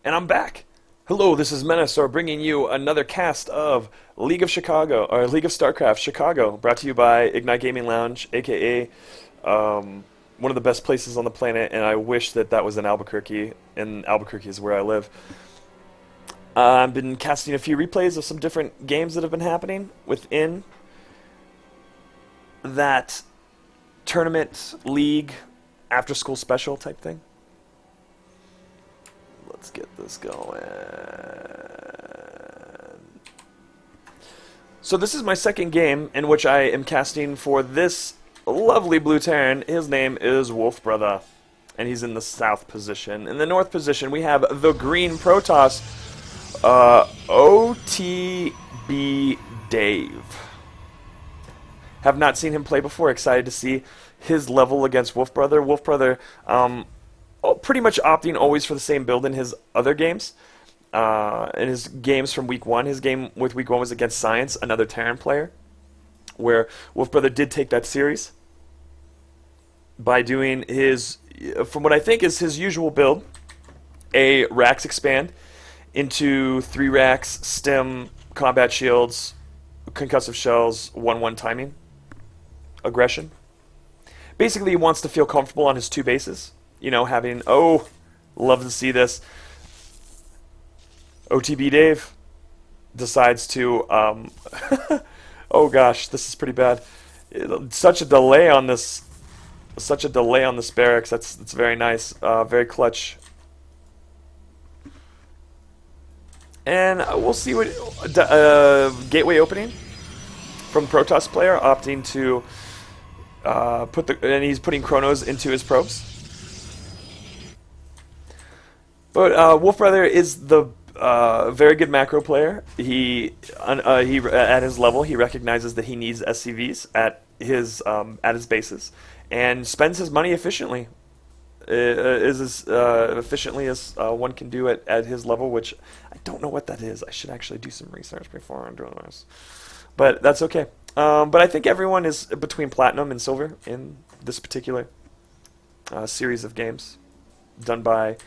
And I'm back. Hello, this is Menasaur bringing you another cast of League of Chicago, or League of Starcraft Chicago, brought to you by Ignite Gaming Lounge, aka one of the best places on the planet, and I wish that that was in Albuquerque, and Albuquerque is where I live. I've been casting a few replays of some different games that have been happening within that tournament, league, after-school special type thing. Let's get this going. So this is my second game in which I am casting for this lovely blue Terran. His name is Wolfbrother, and he's in the south position. In the north position, we have the green Protoss, OTBdave. Have not seen him play before. Excited to see his level against Wolfbrother. Wolfbrother, pretty much opting always for the same build in his other games. In his games from week one, his game with week one was against Science, another Terran player, where Wolfbrother did take that series by doing his, from what I think is his usual build, a Rax expand into 3 racks, stem, combat shields, concussive shells, 1-1 timing, aggression. Basically, he wants to feel comfortable on his 2 bases. You know, having, love to see this. OTBdave decides to, oh gosh, this is pretty bad. Such a delay on this barracks. That's very nice, very clutch. And we'll see what gateway opening from Protoss player opting to and he's putting chronos into his probes. But Wolfbrother is the very good macro player. He at his level, he recognizes that he needs SCVs at his bases, and spends his money efficiently. Is as efficiently as one can do it at his level, which I don't know what that is. I should actually do some research before I'm doing this, but that's okay. But I think everyone is between platinum and silver in this particular series of games done by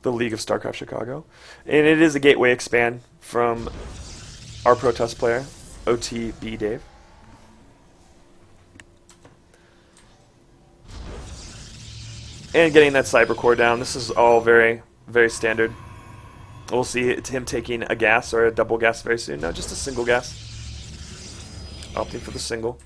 the League of Starcraft Chicago, and it is a gateway expand from our Protoss player, OTBdave. And getting that cyber core down. This is all very, very standard. We'll see him taking a gas or a double gas very soon. No, just a single gas. Opting for the single.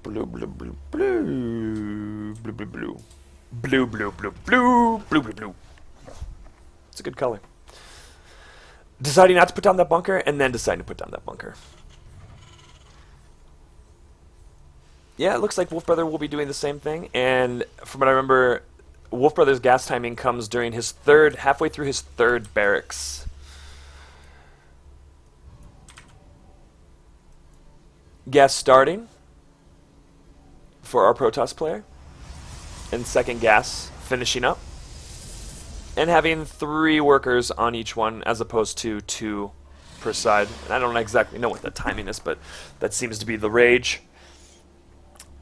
Blue, blue, blue, blue, blue, blue, blue, blue, blue, blue, blue, blue, blue, blue. It's a good color. Deciding not to put down that bunker, and then deciding to put down that bunker. Yeah, it looks like Wolfbrother will be doing the same thing, and from what I remember, Wolfbrother's gas timing comes during his halfway through his third barracks. Gas starting for our Protoss player, and second gas finishing up, and having 3 workers on each one as opposed to 2 per side. And I don't exactly know what the timing is, but that seems to be the rage.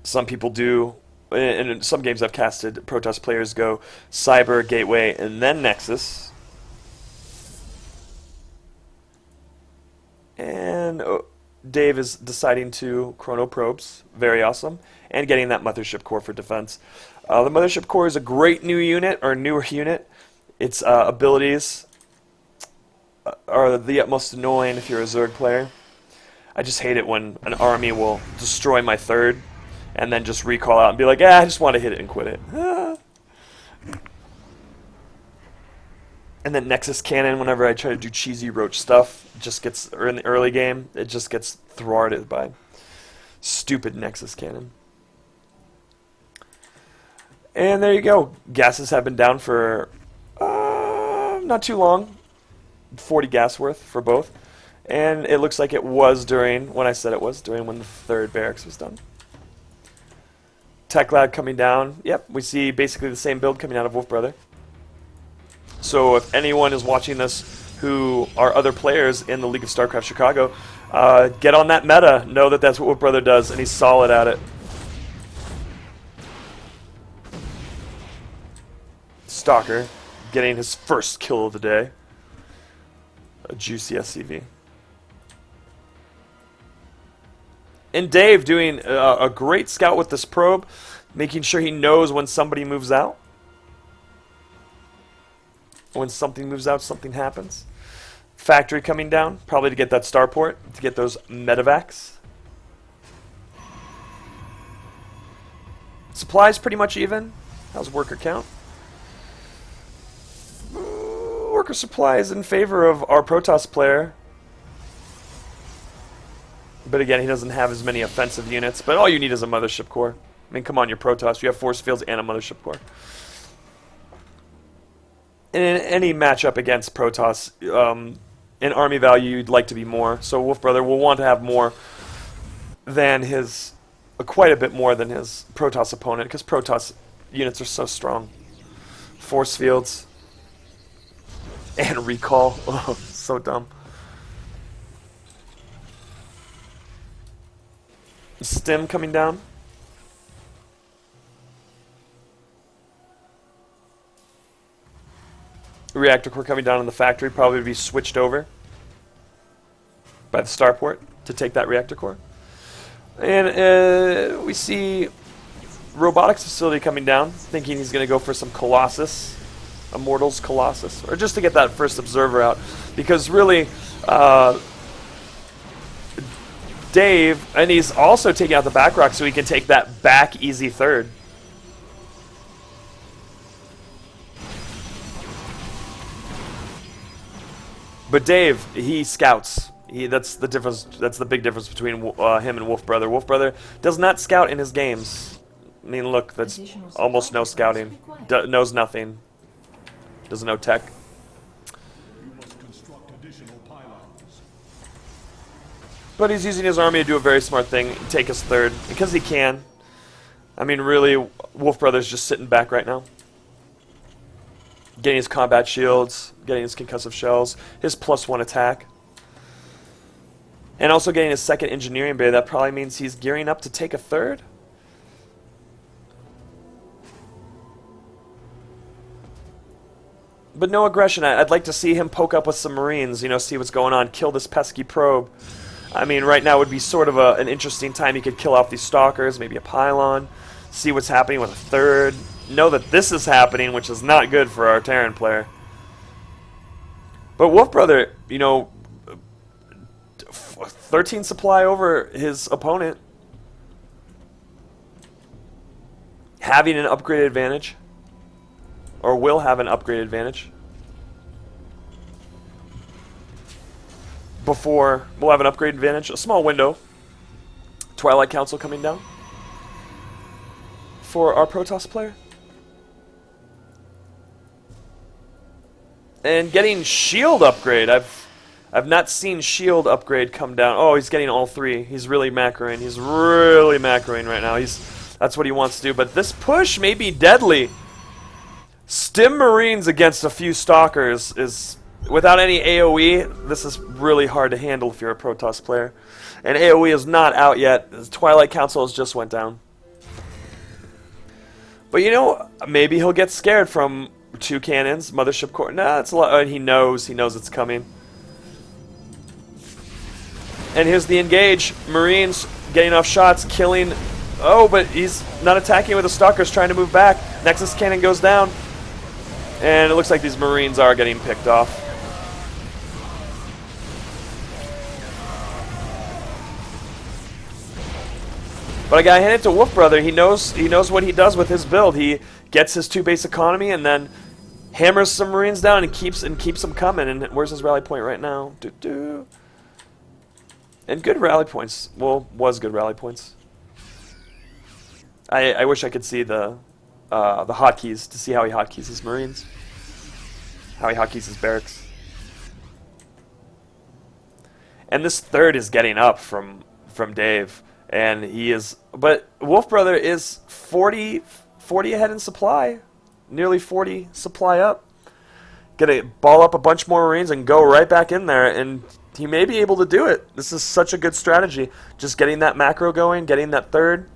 Some people do, and in some games I've casted, Protoss players go Cyber, Gateway, and then Nexus. And Dave is deciding to chrono probes, very awesome, and getting that Mothership Core for defense. The Mothership Core is a great new unit, or newer unit. Its abilities are the utmost annoying if you're a Zerg player. I just hate it when an army will destroy my third, and then just recall out and be like, I just want to hit it and quit it. And then Nexus Cannon, whenever I try to do cheesy roach stuff, just gets, or in the early game, it just gets thwarted by stupid Nexus Cannon. And there you go. Gases have been down for not too long. 40 gas worth for both. And it looks like it was during, when I said it was, during when the third barracks was done. Tech Lab coming down. Yep, we see basically the same build coming out of Wolfbrother. So if anyone is watching this who are other players in the League of Starcraft Chicago, get on that meta. Know that that's what Wolfbrother does, and he's solid at it. Stalker getting his first kill of the day. A juicy SCV. And Dave doing a great scout with this probe, making sure he knows when somebody moves out. When something moves out, something happens. Factory coming down, probably to get that starport, to get those medevacs. Supplies pretty much even. How's worker count? Worker supply is in favor of our Protoss player. But again, he doesn't have as many offensive units. But all you need is a mothership core. I mean, come on, you're Protoss. You have force fields and a mothership core. In any matchup against Protoss, in army value, you'd like to be more. So Wolfbrother will want to have more than his, quite a bit more than his Protoss opponent, because Protoss units are so strong. Force fields and recall. Oh, so dumb. Stim coming down. Reactor core coming down in the factory, probably to be switched over by the starport to take that reactor core. And we see robotics facility coming down, thinking he's going to go for some Colossus, Immortals Colossus, or just to get that first observer out, because really Dave, and he's also taking out the back rock so he can take that back easy third. But Dave, he scouts. That's the difference. That's the big difference between him and Wolfbrother. Wolfbrother does not scout in his games. I mean, look, that's almost no scouting. Knows nothing. Doesn't know tech. But he's using his army to do a very smart thing, take his third, because he can. I mean, really, Wolfbrother's just sitting back right now. Getting his combat shields, getting his concussive shells, his +1 attack. And also getting his second engineering bay. That probably means he's gearing up to take a third. But no aggression. I'd like to see him poke up with some Marines, you know, see what's going on, kill this pesky probe. I mean, right now would be sort of an interesting time. You could kill off these stalkers, maybe a pylon, see what's happening with a third. Know that this is happening, which is not good for our Terran player. But Wolfbrother, you know, 13 supply over his opponent. Having an upgraded advantage. Or will have an upgraded advantage. Before, we'll have an upgrade advantage. A small window. Twilight Council coming down. For our Protoss player. And getting shield upgrade. I've not seen shield upgrade come down. Oh, he's getting all three. He's really macroing. He's really macroing right now. That's what he wants to do. But this push may be deadly. Stim Marines against a few Stalkers is, without any AoE, this is really hard to handle if you're a Protoss player. And AoE is not out yet. The Twilight Council has just went down. But you know, maybe he'll get scared from 2 cannons, mothership core. Nah, it's a lot. He knows it's coming. And here's the engage. Marines getting off shots, killing. Oh, but he's not attacking with the Stalkers, trying to move back. Nexus cannon goes down. And it looks like these Marines are getting picked off. But I gotta hand it to Wolfbrother. He knows what he does with his build. He gets his 2 base economy and then hammers some Marines down and keeps them coming. And where's his rally point right now? And good rally points. Well, was good rally points. I wish I could see the hotkeys to see how he hotkeys his Marines. How he hotkeys his barracks. And this third is getting up from Dave. And he is... But Wolfbrother is 40 ahead in supply. Nearly 40 supply up. Gonna ball up a bunch more Marines and go right back in there. And he may be able to do it. This is such a good strategy. Just getting that macro going, getting that third,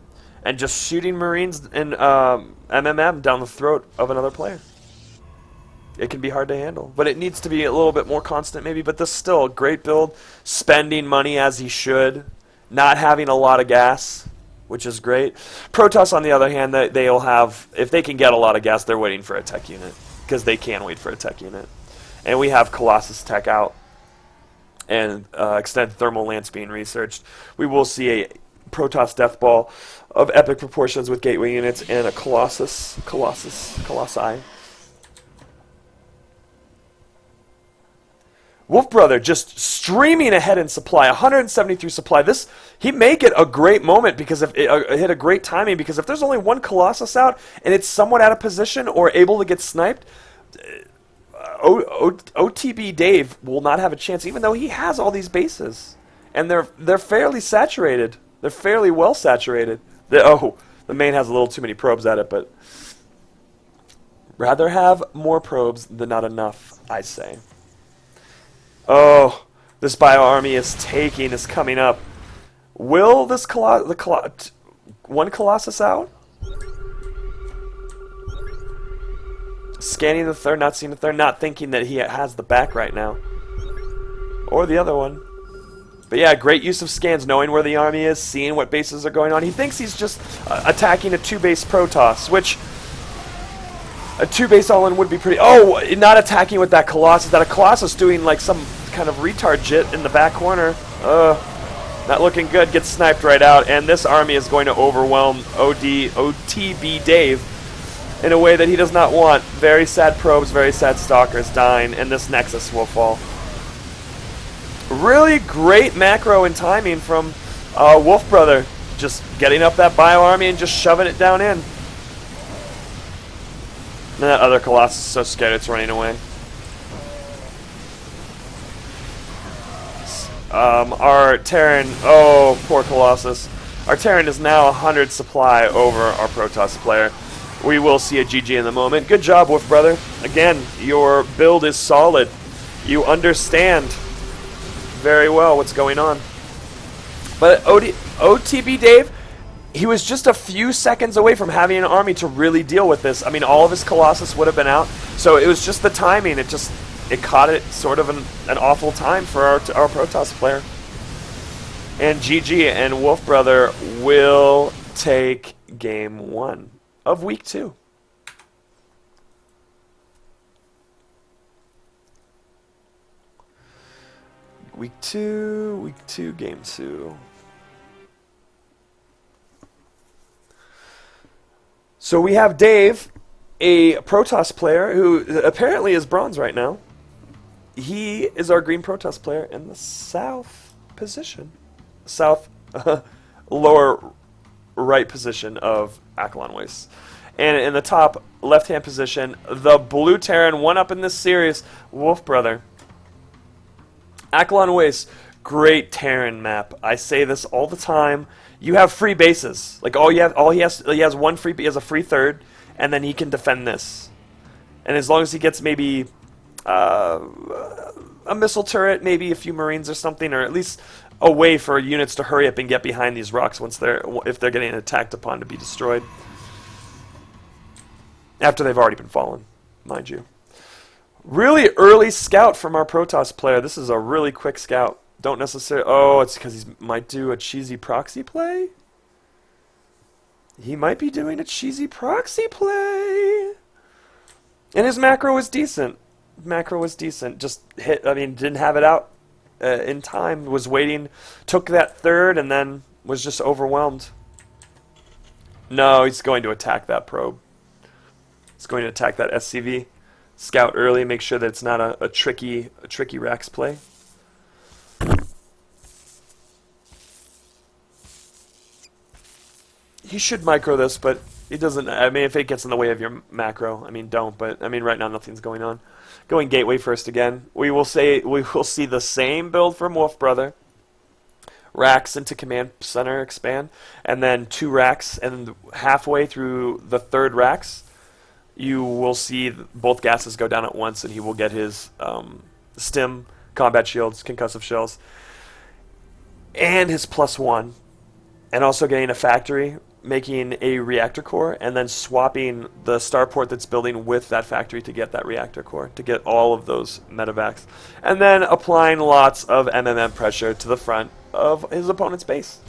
and just shooting Marines and MMM down the throat of another player. it can be hard to handle. But it needs to be a little bit more constant maybe. But this is still a great build. Spending money as he should. Not having a lot of gas, which is great. Protoss, on the other hand, they'll have, if they can get a lot of gas, they're waiting for a tech unit. Because they can wait for a tech unit. And we have Colossus tech out. And extended thermal lance being researched. We will see a Protoss Death Ball of epic proportions with gateway units and a Colossi. Wolfbrother just streaming ahead in supply, 173 supply. He may get a great moment because if it hit a great timing, because if there's only one Colossus out and it's somewhat out of position or able to get sniped, OTBdave will not have a chance, even though he has all these bases, and they're fairly saturated. They're fairly well saturated. The main has a little too many probes at it, but rather have more probes than not enough, I say. Oh, this bio army is coming up. Will this one Colossus out? Scanning the third, not seeing the third, not thinking that he has the back right now. Or the other one. But yeah, great use of scans, knowing where the army is, seeing what bases are going on. He thinks he's just attacking a 2-base Protoss, which a 2-base all-in would be pretty... Oh, not attacking with that Colossus. That a Colossus doing like some kind of retard jit in the back corner. Not looking good. Gets sniped right out. And this army is going to overwhelm OTBdave in a way that he does not want. Very sad probes, very sad stalkers dying, and this Nexus will fall. Really great macro and timing from Wolfbrother. Just getting up that bio army and just shoving it down in. And that other Colossus is so scared it's running away. Our Terran, oh, poor Colossus. Our Terran is now 100 supply over our Protoss player. We will see a GG in the moment. Good job, Wolfbrother. Again, your build is solid. You understand very well what's going on. But OTBdave, he was just a few seconds away from having an army to really deal with this. I mean, all of his Colossus would have been out. So it was just the timing. It caught it sort of an awful time for our Protoss player. And GG and Wolfbrother will take game 1 of week 2. Week 2, game 2. So we have Dave, a Protoss player who apparently is bronze right now. He is our green Protoss player in the south position. South lower right position of Acheron Waste. And in the top left-hand position, the blue Terran, one up in this series, Wolfbrother. Acheron Waste, great Terran map. I say this all the time. You have free bases. Like he has a free third, and then he can defend this. And as long as he gets maybe a missile turret, maybe a few Marines or something, or at least a way for units to hurry up and get behind these rocks if they're getting attacked upon to be destroyed. After they've already been fallen, mind you. Really early scout from our Protoss player. This is a really quick scout. Don't necessarily... Oh, it's because he might do a cheesy proxy play? He might be doing a cheesy proxy play. And his macro was decent. Just hit... I mean, didn't have it out in time. Was waiting. Took that third and then was just overwhelmed. No, he's going to attack that probe. He's going to attack that SCV. Scout early, make sure that it's not a tricky Rax play. He should micro this, but it doesn't. I mean, if it gets in the way of your macro, I mean, don't. But I mean, right now nothing's going on. Going gateway first again. We will see the same build from Wolfbrother. Racks into command center expand, and then 2 racks, and halfway through the 3rd racks, you will see both gases go down at once, and he will get his stim, combat shields, concussive shells, and his +1, and also getting a factory making a reactor core, and then swapping the starport that's building with that factory to get that reactor core, to get all of those medevacs. And then applying lots of MMM pressure to the front of his opponent's base.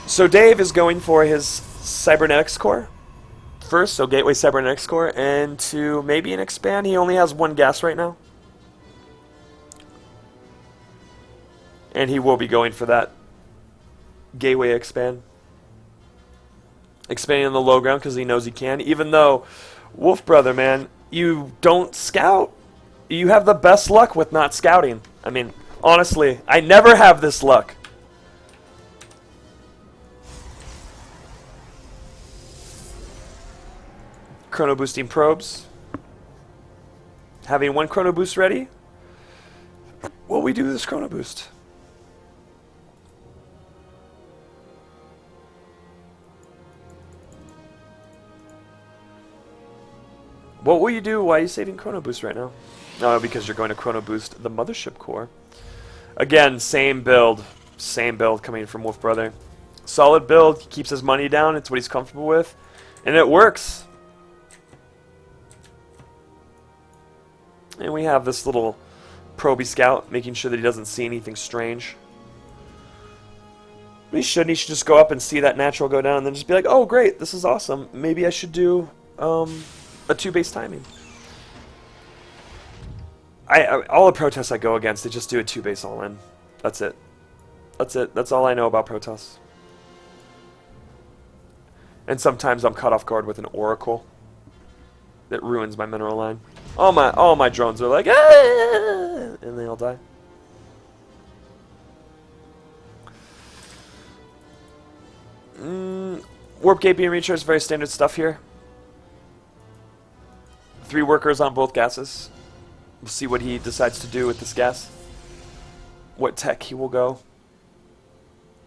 So Dave is going for his cybernetics core first, so gateway cybernetics core, and to maybe an expand. He only has one gas right now. And he will be going for that gateway expand. Expanding on the low ground because he knows he can. Even though, Wolfbrother, man, you don't scout. You have the best luck with not scouting. I mean, honestly, I never have this luck. Chrono boosting probes. Having one chrono boost ready. Will we do this chrono boost? What will you do? Why are you saving chrono boost right now? No, because you're going to chrono boost the mothership core. Again, same build coming from Wolfbrother. Solid build. He keeps his money down. It's what he's comfortable with, and it works. And we have this little probey scout, making sure that he doesn't see anything strange. But he shouldn't. He should just go up and see that natural go down, and then just be like, "Oh, great! This is awesome. Maybe I should do a 2-base timing." All the protests I go against, they just do a 2-base all-in. That's it. That's it. That's all I know about protests. And sometimes I'm caught off guard with an oracle that ruins my mineral line. All my drones are like, ah! And they all die. Warp gate being recharged, very standard stuff here. 3 workers on both gases. We'll see what he decides to do with this gas. What tech he will go.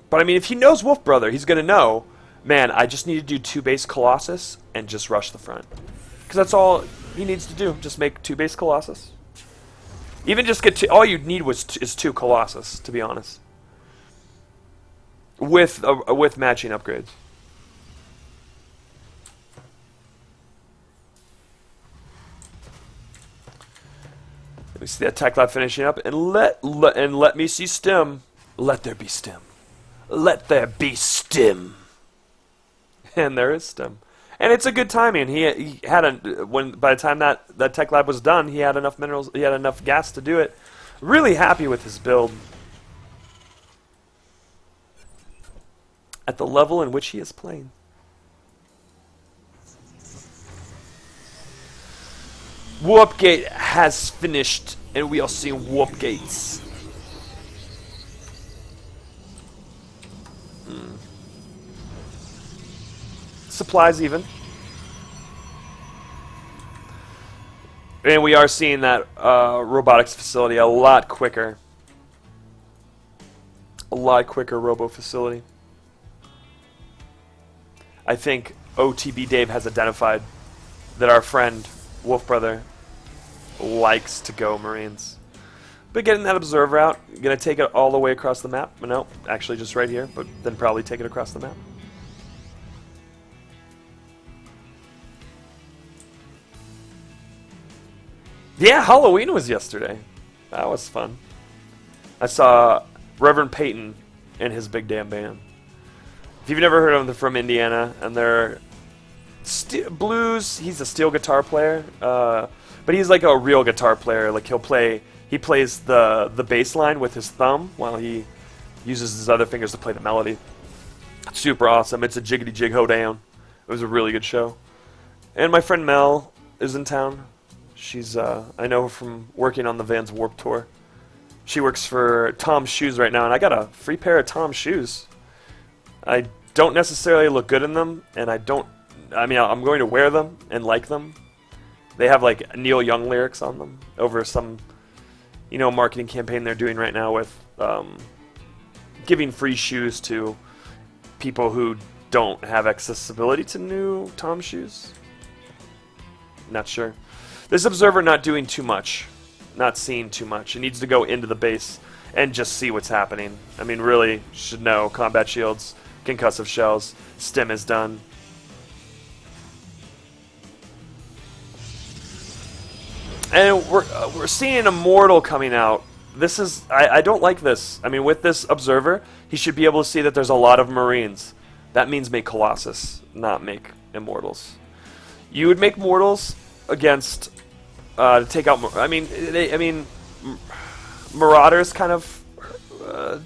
But I mean, if he knows Wolfbrother, he's going to know, man, I just need to do 2-base Colossus and just rush the front. Because that's all he needs to do. Just make 2-base Colossus. Even just get all you need is 2 Colossus, to be honest. With matching upgrades. We see that tech lab finishing up, and let me see stim. Let there be stim. Let there be stim. And there is stim. And it's a good timing. He had by the time that tech lab was done, he had enough minerals, he had enough gas to do it. Really happy with his build. At the level in which he is playing. Warp gate has finished, and we are seeing warp gates. Supplies even. And we are seeing that robotics facility a lot quicker. A lot quicker robo facility. I think OTBdave has identified that our friend Wolfbrother likes to go Marines. But getting that observer out, gonna take it all the way across the map. No, actually just right here, but then probably take it across the map. Yeah, Halloween was yesterday. That was fun. I saw Reverend Peyton and his big damn band. If you've never heard of them, they're from Indiana, and they're blues. He's a steel guitar player, but he's like a real guitar player. Like he plays the bass line with his thumb while he uses his other fingers to play the melody. Super awesome. It's a jiggity jig ho down. It was a really good show. And my friend Mel is in town. She's I know her from working on the Vans Warp Tour. She works for Tom's Shoes right now, and I got a free pair of Tom's shoes. I don't necessarily look good in them, and I'm going to wear them and like them. They have like Neil Young lyrics on them over some, marketing campaign they're doing right now with giving free shoes to people who don't have accessibility to new Tom's shoes. Not sure. This observer not doing too much, not seeing too much. It needs to go into the base. and just see what's happening. I mean, really should know combat shields, concussive shells, stim is done. And we're seeing an Immortal coming out. This is I don't like this. I mean, with this Observer, he should be able to see that there's a lot of Marines. That means make Colossus, not make Immortals. You would make Mortals against to take out. I mean, Marauders kind of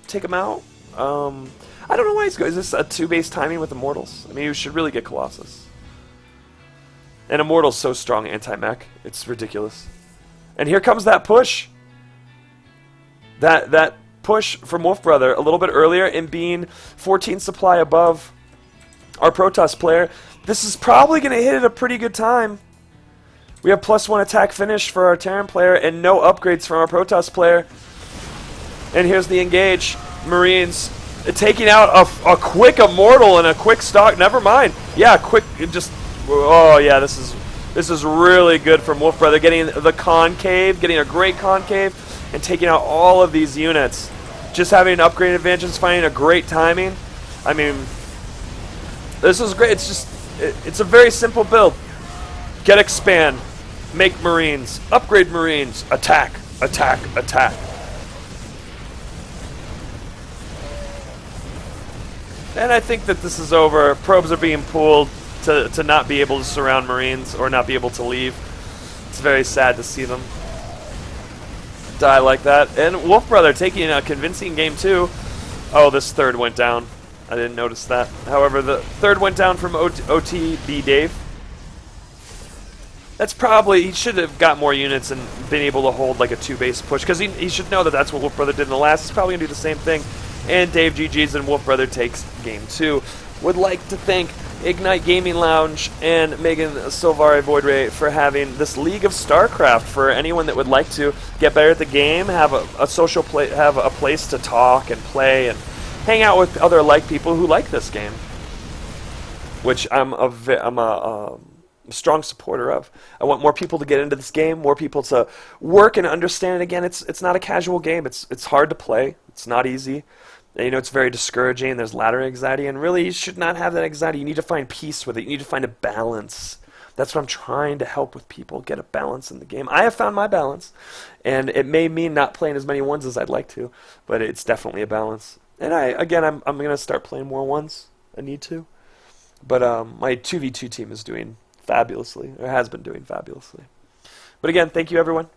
take them out. I don't know why he's going. Is this a 2-base timing with Immortals? I mean, you should really get Colossus. And Immortal's so strong anti-mech, it's ridiculous. And here comes that push. That push from Wolfbrother a little bit earlier in being 14 supply above our Protoss player. This is probably going to hit at a pretty good time. We have +1 attack finish for our Terran player and no upgrades from our Protoss player. And here's the engage. Marines taking out a quick Immortal and a quick stock. Never mind. Yeah, quick. Just. Oh yeah, this is really good from Wolfbrother. Getting the concave, getting a great concave, and taking out all of these units. Just having an upgrade advantage and finding a great timing. I mean, this is great. It's a very simple build. Get expand, make Marines, upgrade Marines, attack, attack, attack. And I think that this is over. Probes are being pulled to not be able to surround Marines or not be able to leave. It's very sad to see them die like that. And Wolfbrother taking a convincing game too. Oh, this third went down. I didn't notice that. However, the third went down from OTBdave. That's probably, he should have got more units and been able to hold like a 2-base push, because he should know that that's what Wolfbrother did in the last. He's probably going to do the same thing. And Dave GG's and Wolfbrother takes game 2. Would like to thank Ignite Gaming Lounge and Megan Silvari Voidray for having this League of Starcraft. For anyone that would like to get better at the game, have a social have a place to talk and play and hang out with other like people who like this game, which I'm a strong supporter of. I want more people to get into this game, more people to work and understand it again. It's not a casual game. It's hard to play. It's not easy. You know, it's very discouraging. There's ladder anxiety, and really, you should not have that anxiety. You need to find peace with it. You need to find a balance. That's what I'm trying to help with people, get a balance in the game. I have found my balance, and it may mean not playing as many ones as I'd like to, but it's definitely a balance. And I'm going to start playing more ones. I need to. But my 2v2 team is doing fabulously, or has been doing fabulously. But again, thank you, everyone.